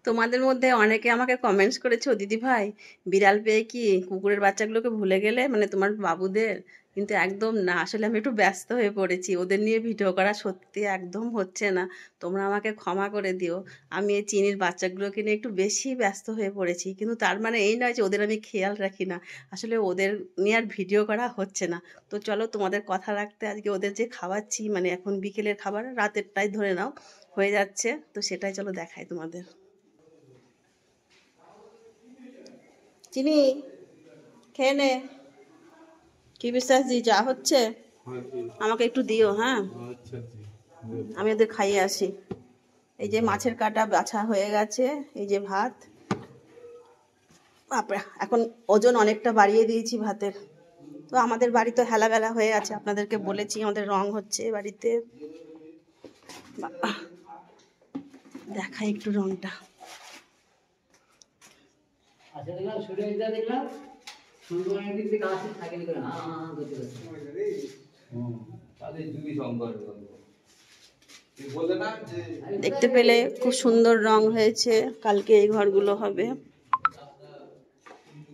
তোমাদের মধ্যে অনেকে আমাকে কমেন্টস করেছো, দিদি ভাই বিড়াল পেয়ে কি কুকুরের বাচ্চাগুলোকে ভুলে গেলে, মানে তোমার বাবুদের। কিন্তু একদম না, আসলে আমি একটু ব্যস্ত হয়ে পড়েছি, ওদের নিয়ে ভিডিও করা সত্যি একদম হচ্ছে না। তোমরা আমাকে ক্ষমা করে দিও। আমি এই চিনির বাচ্চাগুলোকে নিয়ে একটু বেশি ব্যস্ত হয়ে পড়েছি, কিন্তু তার মানে এই নয় যে ওদের আমি খেয়াল রাখি না। আসলে ওদের নিয়ে আর ভিডিও করা হচ্ছে না। তো চলো, তোমাদের কথা রাখতে আজকে ওদের যে খাওয়াচ্ছি, মানে এখন বিকেলের খাবার রাতেরটাই ধরে নাও হয়ে যাচ্ছে, তো সেটাই চলো দেখাই তোমাদের। চিনি, খেয়ে নে। কি বিশ্বাস জি যা হচ্ছে, আমাকে একটু দিও। হ্যাঁ, আমি ওদের খাইয়ে আসি। এই যে মাছের কাটা বাছা হয়ে গেছে, এই যে ভাত। বাপরে, এখন ওজন অনেকটা বাড়িয়ে দিয়েছি ভাতের। তো আমাদের বাড়ি তো হেলাবেলা হয়ে আছে, আপনাদেরকে বলেছি আমাদের রং হচ্ছে বাড়িতে। দেখাই একটু রংটা। দেখতে পেলে খুব সুন্দর রং হয়েছে। কালকে এই ঘরগুলো হবে।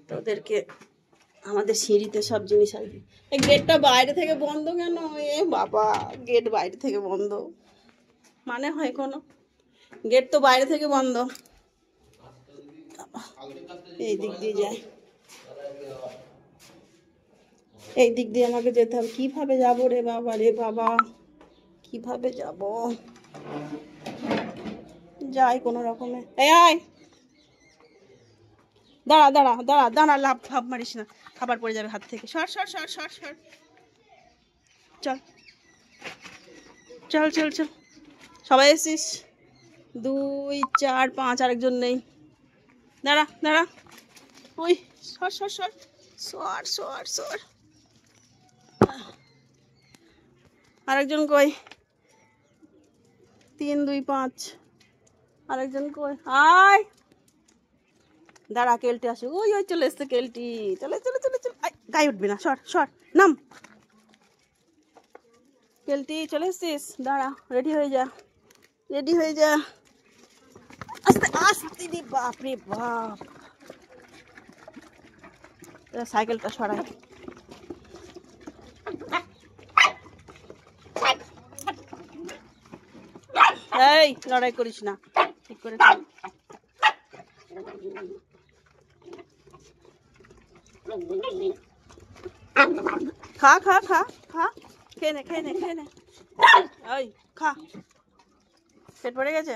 তো ওদেরকে আমাদের সিঁড়িতে সব জিনিস আসবে। এই গেটটা বাইরে থেকে বন্ধ কেন? এ বাবা, গেট বাইরে থেকে বন্ধ মানে হয় কোনো? গেট তো বাইরে থেকে বন্ধ। এই দিক দিয়ে যায়, এই দিক দিয়ে আমাকে যেতে হবে। কিভাবে যাবো রে বাবা, রে বাবা, কিভাবে যাব? যাই কোনো রকমে। এই আয়, দাঁড়া দাঁড়া দাঁড়া দাঁড়া, লাভ ভাব মারিস না, খাবার পড়ে যাবে হাত থেকে। সর সর সর সর সর, চল চল চল চল। সবাই এসিস? 2 4 5, আরেকজন নেই। দাঁড়া দাঁড়া, ওই সর সর সর সর সর সর। আরেকজন কই? 3 2 5, আরেকজন কই? আয়, দাঁড়া, কেলটি আসে। ওই ওই চলে এসছে কেলটি। চলে চলে চলে চলে, গায়ে উঠবি না, সর সর, নাম। কেলটি চলে এসছিস? দাঁড়া, রেডি হয়ে যা, রেডি হয়ে যা। আস্তে আস্তে রে বাপ রে বাপ। সাইকেলটা সরাই। এই লড়াই করিস না, ঠিক করে খা খা খা খা, খেয়ে নে খেয়ে নে খেয়ে নে। ওই খা, পেট পড়ে গেছে।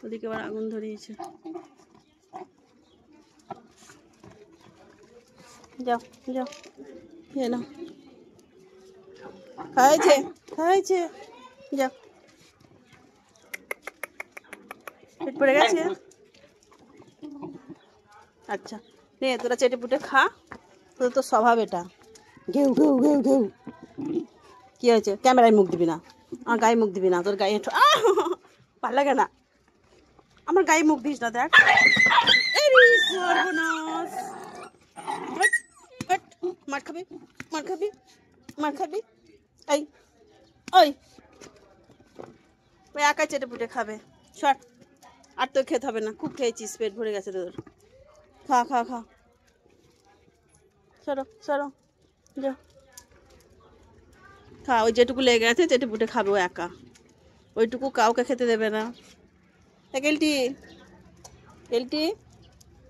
ওদিকে আবার আগুন ধরিয়েছে। যাও যাও, খেয়ে নাও। খাইছে খাইছে, যাও। পেট পড়ে গেছে। আচ্ছা নে, তোরা চেটে পুটে খা, তোদের তো স্বভাব এটা। ঘেউ ঘেউ ঘেউ ঘেউ। কি হয়েছে? ক্যামেরায় মুখ দিবি না, আমার গায়ে মুখ দিবি না। তোর গায়ে ভালো লাগে না, আমার গায়ে মুখ দিস না। দেখ, সর্বনাশ। মার খাবি, মার খাবি, মার খাবি। এই ওই ওই একাই চেটে পুটে খাবে। সর, আর তো খেতে হবে না, খুব খেয়েছিস, পেট ভরে গেছে তোর। খা খা খা, সরো সরো, যা খা। ওই যেটুকু লেগে আছে চেটে পুটে খাবে ও একা, ওইটুকু কাউকে খেতে দেবে না। কেলটি, কেলটি,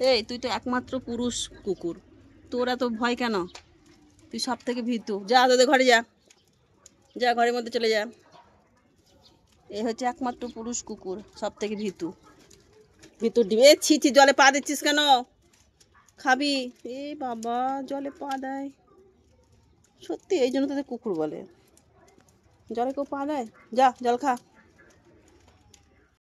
এই তুই তো একমাত্র পুরুষ কুকুর, তোরা তো ভয় কেন? তুই সব থেকে ভীতু। যা তোদের ঘরে যা, যা ঘরের মধ্যে চলে যা। এ হচ্ছে একমাত্র পুরুষ কুকুর, সব থেকে ভীতু। ভিতর দিবে। ছি ছি, জলে পা দিচ্ছিস কেন? খাবি? এ বাবা, জলে পা দেয় সত্যি, এই জন্য তোদের কুকুর বলে। জলে কেউ পা দেয়? যা জল খা।